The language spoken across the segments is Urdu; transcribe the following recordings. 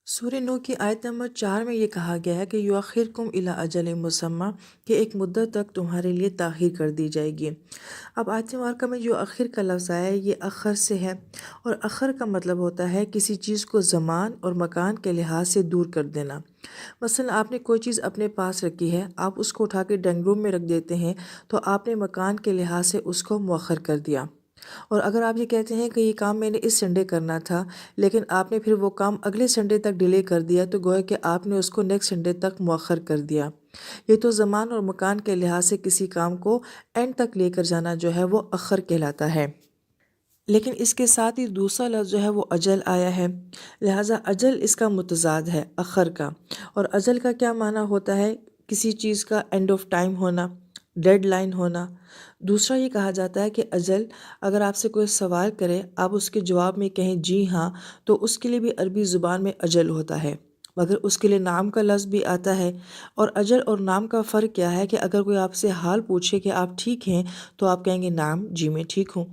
سورہ نو کی آیت نمبر 4 میں یہ کہا گیا ہے کہ یؤخرکم الی اجل مسمی، کہ ایک مدت تک تمہارے لیے تاخیر کر دی جائے گی۔ اب آیت مبارکہ میں یؤخر کا لفظ آیا ہے، یہ اخر سے ہے، اور اخر کا مطلب ہوتا ہے کسی چیز کو زمان اور مکان کے لحاظ سے دور کر دینا۔ مثلا آپ نے کوئی چیز اپنے پاس رکھی ہے، آپ اس کو اٹھا کے ڈرائنگ روم میں رکھ دیتے ہیں تو آپ نے مکان کے لحاظ سے اس کو مؤخر کر دیا۔ اور اگر آپ یہ کہتے ہیں کہ یہ کام میں نے اس سنڈے کرنا تھا، لیکن آپ نے پھر وہ کام اگلے سنڈے تک ڈیلے کر دیا، تو گویا کہ آپ نے اس کو نیکسٹ سنڈے تک مؤخر کر دیا۔ یہ تو زمان اور مکان کے لحاظ سے کسی کام کو اینڈ تک لے کر جانا جو ہے وہ اخر کہلاتا ہے۔ لیکن اس کے ساتھ ہی دوسرا لفظ جو ہے وہ اجل آیا ہے، لہٰذا اجل اس کا متضاد ہے اخر کا۔ اور اجل کا کیا معنی ہوتا ہے؟ کسی چیز کا اینڈ آف ٹائم ہونا، ڈیڈ لائن ہونا۔ دوسرا یہ کہا جاتا ہے کہ اجل، اگر آپ سے کوئی سوال کرے، آپ اس کے جواب میں کہیں جی ہاں، تو اس کے لیے بھی عربی زبان میں اجل ہوتا ہے، مگر اس کے لیے نام کا لفظ بھی آتا ہے۔ اور اجل اور نام کا فرق کیا ہے کہ اگر کوئی آپ سے حال پوچھے کہ آپ ٹھیک ہیں تو آپ کہیں گے نام، جی میں ٹھیک ہوں۔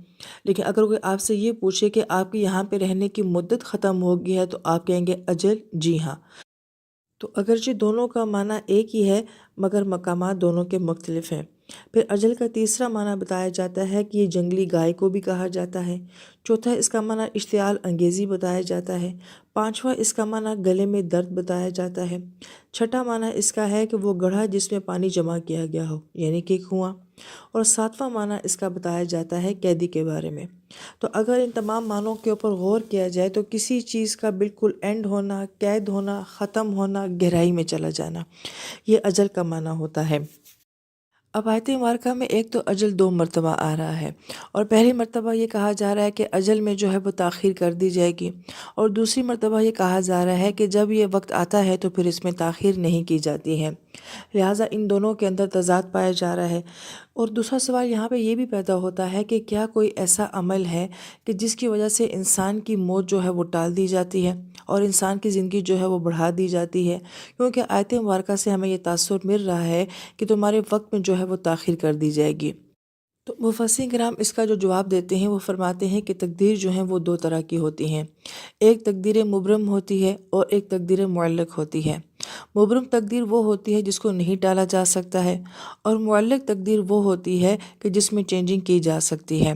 لیکن اگر کوئی آپ سے یہ پوچھے کہ آپ کی یہاں پہ رہنے کی مدت ختم ہو گئی ہے تو آپ کہیں گے اجل، جی ہاں۔ تو اگرچہ دونوں کا معنی ایک ہی ہے، مگر مقامات دونوں کے مختلف ہیں۔ پھر اجل کا تیسرا معنی بتایا جاتا ہے کہ یہ جنگلی گائے کو بھی کہا جاتا ہے۔ چوتھا اس کا معنی اشتعال انگیزی بتایا جاتا ہے۔ پانچواں اس کا معنی گلے میں درد بتایا جاتا ہے۔ چھٹا معنی اس کا ہے کہ وہ گڑھا جس میں پانی جمع کیا گیا ہو، یعنی کہ کنواں۔ اور ساتواں معنی اس کا بتایا جاتا ہے قیدی کے بارے میں۔ تو اگر ان تمام معنوں کے اوپر غور کیا جائے تو کسی چیز کا بالکل اینڈ ہونا، قید ہونا، ختم ہونا، گہرائی میں چلا جانا، یہ اجل کا معنی ہوتا ہے۔ اب آیت مبارکہ میں ایک تو اجل دو مرتبہ آ رہا ہے، اور پہلی مرتبہ یہ کہا جا رہا ہے کہ اجل میں جو ہے وہ تاخیر کر دی جائے گی، اور دوسری مرتبہ یہ کہا جا رہا ہے کہ جب یہ وقت آتا ہے تو پھر اس میں تاخیر نہیں کی جاتی ہے۔ لہٰذا ان دونوں کے اندر تضاد پایا جا رہا ہے۔ اور دوسرا سوال یہاں پہ یہ بھی پیدا ہوتا ہے کہ کیا کوئی ایسا عمل ہے کہ جس کی وجہ سے انسان کی موت جو ہے وہ ٹال دی جاتی ہے اور انسان کی زندگی جو ہے وہ بڑھا دی جاتی ہے؟ کیونکہ آیت مبارکہ سے ہمیں یہ تاثر مل رہا ہے کہ تمہارے وقت میں جو ہے وہ تاخیر کر دی جائے گی۔ تو مفسرین کرام اس کا جو جواب دیتے ہیں وہ فرماتے ہیں کہ تقدیر جو ہیں وہ دو طرح کی ہوتی ہیں، ایک تقدیر مبرم ہوتی ہے اور ایک تقدیر معلق ہوتی ہے۔ مبرم تقدیر وہ ہوتی ہے جس کو نہیں ٹالا جا سکتا ہے، اور معلق تقدیر وہ ہوتی ہے کہ جس میں چینجنگ کی جا سکتی ہے۔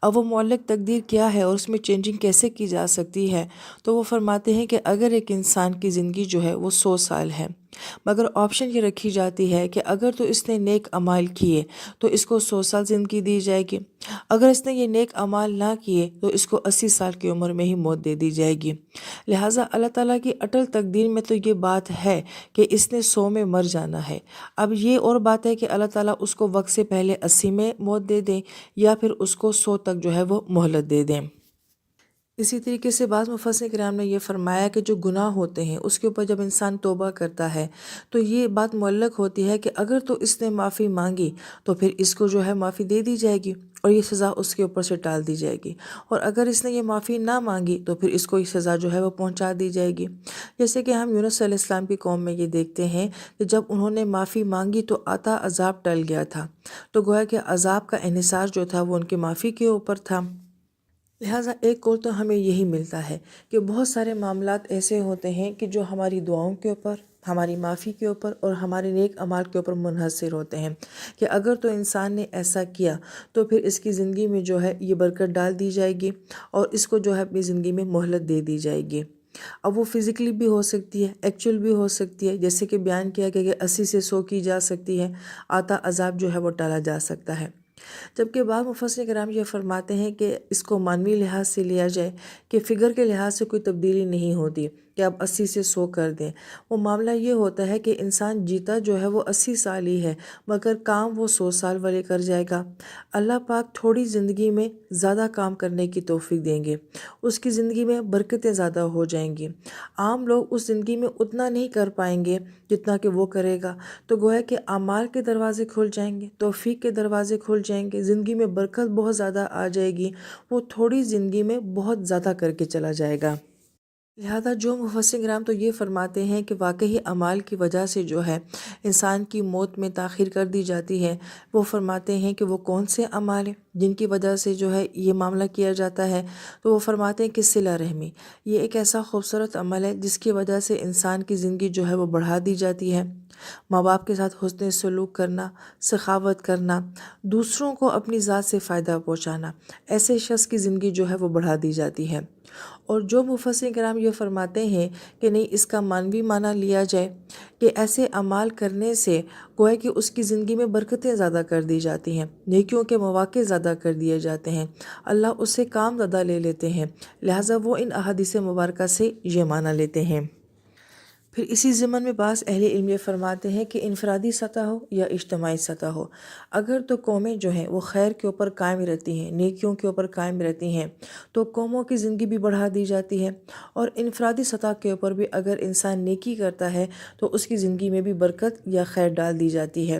اب وہ معلق تقدیر کیا ہے اور اس میں چینجنگ کیسے کی جا سکتی ہے؟ تو وہ فرماتے ہیں کہ اگر ایک انسان کی زندگی جو ہے وہ 100 سال ہے، مگر آپشن یہ رکھی جاتی ہے کہ اگر تو اس نے نیک اعمال کیے تو اس کو 100 سال زندگی دی جائے گی، اگر اس نے یہ نیک اعمال نہ کیے تو اس کو 80 سال کی عمر میں ہی موت دے دی جائے گی۔ لہٰذا اللہ تعالیٰ کی اٹل تقدیر میں تو یہ بات ہے کہ اس نے 100 میں مر جانا ہے۔ اب یہ اور بات ہے کہ اللہ تعالیٰ اس کو وقت سے پہلے 80 میں موت دے دیں یا پھر اس کو 100 تک جو ہے وہ مہلت دے دیں۔ اسی طریقے سے بعض مفسرین کرام نے یہ فرمایا کہ جو گناہ ہوتے ہیں اس کے اوپر جب انسان توبہ کرتا ہے تو یہ بات معلق ہوتی ہے کہ اگر تو اس نے معافی مانگی تو پھر اس کو جو ہے معافی دے دی جائے گی اور یہ سزا اس کے اوپر سے ٹال دی جائے گی، اور اگر اس نے یہ معافی نہ مانگی تو پھر اس کو یہ سزا جو ہے وہ پہنچا دی جائے گی۔ جیسے کہ ہم یونس علیہ السلام کی قوم میں یہ دیکھتے ہیں کہ جب انہوں نے معافی مانگی تو آتا عذاب ٹل گیا تھا، تو گویا کہ عذاب کا انحصار جو تھا وہ ان کی معافی کے اوپر تھا۔ لہٰذا ایک کو تو ہمیں یہی ملتا ہے کہ بہت سارے معاملات ایسے ہوتے ہیں کہ جو ہماری دعاؤں کے اوپر، ہماری معافی کے اوپر اور ہمارے نیک اعمال کے اوپر منحصر ہوتے ہیں، کہ اگر تو انسان نے ایسا کیا تو پھر اس کی زندگی میں جو ہے یہ برکت ڈال دی جائے گی اور اس کو جو ہے اپنی زندگی میں مہلت دے دی جائے گی۔ اب وہ فزیکلی بھی ہو سکتی ہے، ایکچول بھی ہو سکتی ہے، جیسے کہ بیان کیا گیا کہ 80 سے 100 کی جا سکتی ہے، آتا عذاب جو ہے وہ ٹالا جا سکتا ہے۔ جبکہ بعض مفسرین کرام یہ فرماتے ہیں کہ اس کو معنوی لحاظ سے لیا جائے کہ فگر کے لحاظ سے کوئی تبدیلی نہیں ہوتی کہ آپ 80 سے 100 کر دیں۔ وہ معاملہ یہ ہوتا ہے کہ انسان جیتا جو ہے وہ 80 سال ہی ہے، مگر کام وہ 100 سال والے کر جائے گا۔ اللہ پاک تھوڑی زندگی میں زیادہ کام کرنے کی توفیق دیں گے، اس کی زندگی میں برکتیں زیادہ ہو جائیں گی۔ عام لوگ اس زندگی میں اتنا نہیں کر پائیں گے جتنا کہ وہ کرے گا، تو گویا کہ اعمال کے دروازے کھل جائیں گے، توفیق کے دروازے کھل جائیں گے، زندگی میں برکت بہت زیادہ آ جائے گی، وہ تھوڑی زندگی میں بہت زیادہ کر کے چلا جائے گا۔ لہذا جو مفسر کرام تو یہ فرماتے ہیں کہ واقعی اعمال کی وجہ سے جو ہے انسان کی موت میں تاخیر کر دی جاتی ہے، وہ فرماتے ہیں کہ وہ کون سے اعمال ہیں جن کی وجہ سے جو ہے یہ معاملہ کیا جاتا ہے، تو وہ فرماتے ہیں کہ صلہ رحمی یہ ایک ایسا خوبصورت عمل ہے جس کی وجہ سے انسان کی زندگی جو ہے وہ بڑھا دی جاتی ہے۔ ماں باپ کے ساتھ حسن سلوک کرنا، سخاوت کرنا، دوسروں کو اپنی ذات سے فائدہ پہنچانا، ایسے شخص کی زندگی جو ہے وہ بڑھا دی جاتی ہے۔ اور جو مفسر کرام یہ فرماتے ہیں کہ نہیں، اس کا معنوی معنی لیا جائے کہ ایسے اعمال کرنے سے گویا کہ اس کی زندگی میں برکتیں زیادہ کر دی جاتی ہیں، نیکیوں کے مواقع زیادہ کر دیے جاتے ہیں، اللہ اس سے کام زیادہ لے لیتے ہیں، لہٰذا وہ ان احادیث مبارکہ سے یہ معنی لیتے ہیں۔ پھر اسی ضمن میں بعض اہل علم یہ فرماتے ہیں کہ انفرادی سطح ہو یا اجتماعی سطح ہو، اگر تو قومیں جو ہیں وہ خیر کے اوپر قائم رہتی ہیں، نیکیوں کے اوپر قائم رہتی ہیں، تو قوموں کی زندگی بھی بڑھا دی جاتی ہے، اور انفرادی سطح کے اوپر بھی اگر انسان نیکی کرتا ہے تو اس کی زندگی میں بھی برکت یا خیر ڈال دی جاتی ہے۔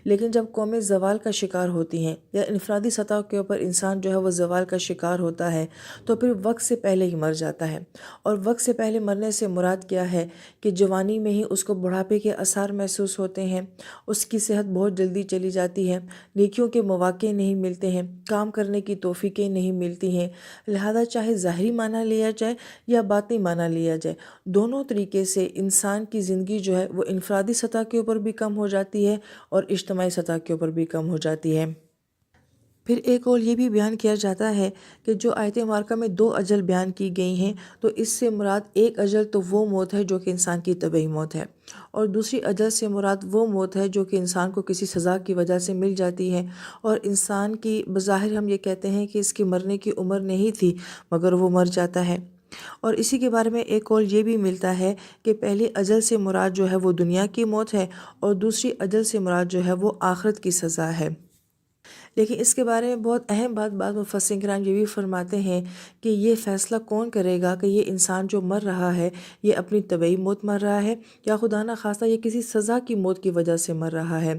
لیکن جب قومیں زوال کا شکار ہوتی ہیں یا انفرادی سطح کے اوپر انسان جو ہے وہ زوال کا شکار ہوتا ہے، تو پھر وقت سے پہلے ہی مر جاتا ہے۔ اور وقت سے پہلے مرنے سے مراد کیا ہے کہ جوانی میں ہی اس کو بڑھاپے کے آثار محسوس ہوتے ہیں، اس کی صحت بہت جلدی چلی جاتی ہے، نیکیوں کے مواقع نہیں ملتے ہیں، کام کرنے کی توفیقیں نہیں ملتی ہیں، لہذا چاہے ظاہری معنی لیا جائے یا باطنی معنی لیا جائے، دونوں طریقے سے انسان کی زندگی جو ہے وہ انفرادی سطح کے اوپر بھی کم ہو جاتی ہے اور اجتماعی سطح کے اوپر بھی کم ہو جاتی ہے۔ پھر ایک اور یہ بھی بیان کیا جاتا ہے کہ جو آیت مبارکہ میں 2 اجل بیان کی گئی ہیں، تو اس سے مراد ایک اجل تو وہ موت ہے جو کہ انسان کی طبعی موت ہے، اور دوسری اجل سے مراد وہ موت ہے جو کہ انسان کو کسی سزا کی وجہ سے مل جاتی ہے، اور انسان کی بظاہر ہم یہ کہتے ہیں کہ اس کی مرنے کی عمر نہیں تھی مگر وہ مر جاتا ہے۔ اور اسی کے بارے میں ایک اور یہ بھی ملتا ہے کہ پہلی اجل سے مراد جو ہے وہ دنیا کی موت ہے، اور دوسری اجل سے مراد جو ہے وہ آخرت کی سزا ہے۔ لیکن اس کے بارے میں بہت اہم بات بعض مفسرین کرام یہ بھی فرماتے ہیں کہ یہ فیصلہ کون کرے گا کہ یہ انسان جو مر رہا ہے یہ اپنی طبعی موت مر رہا ہے یا خدا نہ خواستہ یہ کسی سزا کی موت کی وجہ سے مر رہا ہے۔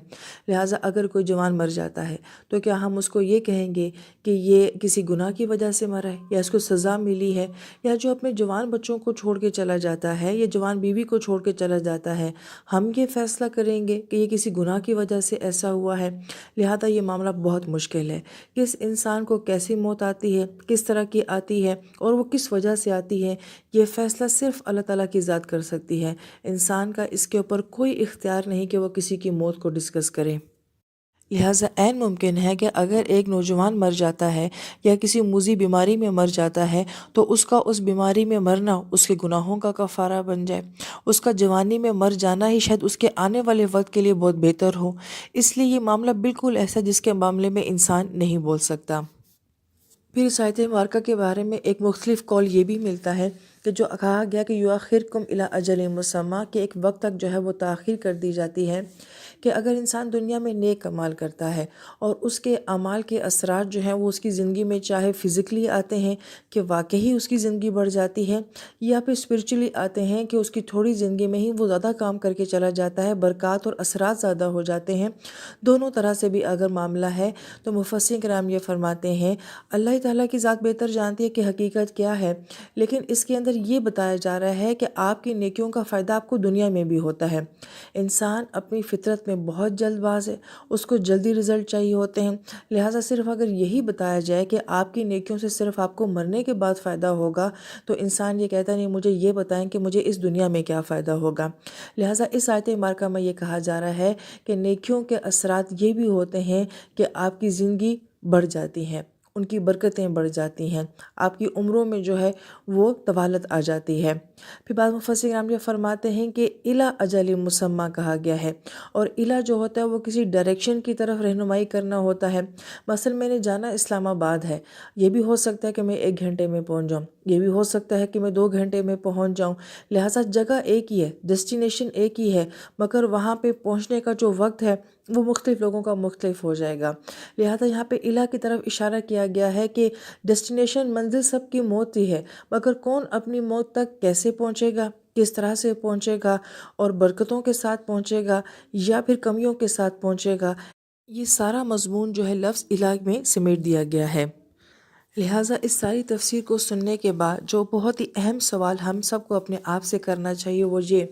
لہٰذا اگر کوئی جوان مر جاتا ہے تو کیا ہم اس کو یہ کہیں گے کہ یہ کسی گناہ کی وجہ سے مرا ہے یا اس کو سزا ملی ہے؟ یا جو اپنے جوان بچوں کو چھوڑ کے چلا جاتا ہے یا جوان بیوی کو چھوڑ کے چلا جاتا ہے، ہم یہ فیصلہ کریں گے کہ یہ کسی گناہ کی وجہ سے ایسا ہوا ہے؟ لہذا یہ معاملہ بہت مشکل ہے۔ کس انسان کو کیسی موت آتی ہے، کس طرح کی آتی ہے اور وہ کس وجہ سے آتی ہے، یہ فیصلہ صرف اللہ تعالیٰ کی ذات کر سکتی ہے۔ انسان کا اس کے اوپر کوئی اختیار نہیں کہ وہ کسی کی موت کو ڈسکس کرے۔ لہٰذا عین ممکن ہے کہ اگر ایک نوجوان مر جاتا ہے یا کسی موذی بیماری میں مر جاتا ہے تو اس کا اس بیماری میں مرنا اس کے گناہوں کا کفارہ بن جائے، اس کا جوانی میں مر جانا ہی شاید اس کے آنے والے وقت کے لیے بہت بہتر ہو۔ اس لیے یہ معاملہ بالکل ایسا جس کے معاملے میں انسان نہیں بول سکتا۔ پھر اس آیت مبارکہ کے بارے میں ایک مختلف قول یہ بھی ملتا ہے کہ جو کہا گیا کہ یؤخرکم الی اجل مسمی، کہ ایک وقت تک جو ہے وہ تاخیر کر دی جاتی ہے، کہ اگر انسان دنیا میں نیک اعمال کرتا ہے اور اس کے اعمال کے اثرات جو ہیں وہ اس کی زندگی میں چاہے فزیکلی آتے ہیں کہ واقعی اس کی زندگی بڑھ جاتی ہے، یا پھر اسپرچولی آتے ہیں کہ اس کی تھوڑی زندگی میں ہی وہ زیادہ کام کر کے چلا جاتا ہے، برکات اور اثرات زیادہ ہو جاتے ہیں، دونوں طرح سے بھی اگر معاملہ ہے تو مفسرین کرام یہ فرماتے ہیں اللہ تعالیٰ کی ذات بہتر جانتی ہے کہ حقیقت کیا ہے، لیکن اس کے اندر یہ بتایا جا رہا ہے کہ آپ کی نیکیوں کا فائدہ آپ کو دنیا میں بھی ہوتا ہے۔ انسان اپنی فطرت میں بہت جلد باز ہے، اس کو جلدی رزلٹ چاہیے ہوتے ہیں، لہٰذا صرف اگر یہی بتایا جائے کہ آپ کی نیکیوں سے صرف آپ کو مرنے کے بعد فائدہ ہوگا تو انسان یہ کہتا نہیں، مجھے یہ بتائیں کہ مجھے اس دنیا میں کیا فائدہ ہوگا۔ لہٰذا اس آیت مبارکہ میں یہ کہا جا رہا ہے کہ نیکیوں کے اثرات یہ بھی ہوتے ہیں کہ آپ کی زندگی بڑھ جاتی ہے، ان کی برکتیں بڑھ جاتی ہیں، آپ کی عمروں میں جو ہے وہ طوالت آ جاتی ہے۔ پھر بعض مفسرین کرام یہ فرماتے ہیں کہ الی اجل مسمی کہا گیا ہے، اور الی جو ہوتا ہے وہ کسی ڈائریکشن کی طرف رہنمائی کرنا ہوتا ہے۔ مثلا میں نے جانا اسلام آباد ہے، یہ بھی ہو سکتا ہے کہ میں 1 گھنٹے میں پہنچ جاؤں، یہ بھی ہو سکتا ہے کہ میں 2 گھنٹے میں پہنچ جاؤں، لہٰذا جگہ ایک ہی ہے، ڈیسٹینیشن ایک ہی ہے، مگر وہاں پہ پہنچنے کا جو وقت ہے وہ مختلف لوگوں کا مختلف ہو جائے گا۔ لہٰذا یہاں پہ الی کی طرف اشارہ کیا گیا ہے کہ ڈیسٹینیشن منزل سب کی موت ہی ہے، مگر کون اپنی موت تک کیسے پہنچے گا، کس طرح سے پہنچے گا، اور برکتوں کے ساتھ پہنچے گا یا پھر کمیوں کے ساتھ پہنچے گا، یہ سارا مضمون جو ہے لفظ الی میں سمیٹ دیا گیا ہے۔ لہٰذا اس ساری تفسیر کو سننے کے بعد جو بہت ہی اہم سوال ہم سب کو اپنے آپ سے کرنا چاہیے وہ یہ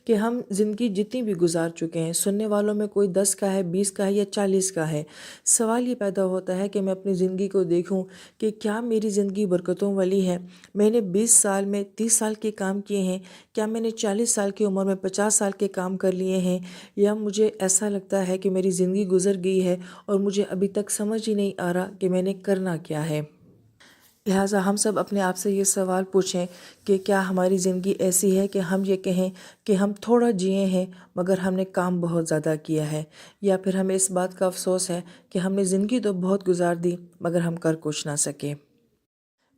کہ ہم زندگی جتنی بھی گزار چکے ہیں، سننے والوں میں کوئی 10 کا ہے، 20 کا ہے یا 40 کا ہے، سوال یہ پیدا ہوتا ہے کہ میں اپنی زندگی کو دیکھوں کہ کیا میری زندگی برکتوں والی ہے۔ میں نے 20 سال میں 30 سال کے کام کیے ہیں، کیا میں نے 40 سال کی عمر میں 50 سال کے کام کر لیے ہیں، یا مجھے ایسا لگتا ہے کہ میری زندگی گزر گئی ہے اور مجھے ابھی تک سمجھ ہی نہیں آ رہا کہ میں نے کرنا کیا ہے۔ لہٰذا ہم سب اپنے آپ سے یہ سوال پوچھیں کہ کیا ہماری زندگی ایسی ہے کہ ہم یہ کہیں کہ ہم تھوڑا جیے ہیں مگر ہم نے کام بہت زیادہ کیا ہے، یا پھر ہمیں اس بات کا افسوس ہے کہ ہم نے زندگی تو بہت گزار دی مگر ہم کر کچھ نہ سکے۔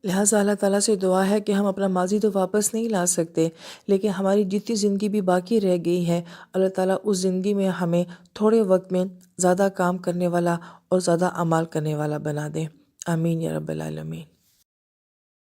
لہٰذا اللہ تعالیٰ سے دعا ہے کہ ہم اپنا ماضی تو واپس نہیں لا سکتے، لیکن ہماری جتنی زندگی بھی باقی رہ گئی ہے، اللہ تعالیٰ اس زندگی میں ہمیں تھوڑے وقت میں زیادہ کام کرنے والا اور زیادہ اعمال کرنے والا بنا دے۔ آمین یا رب العالمین۔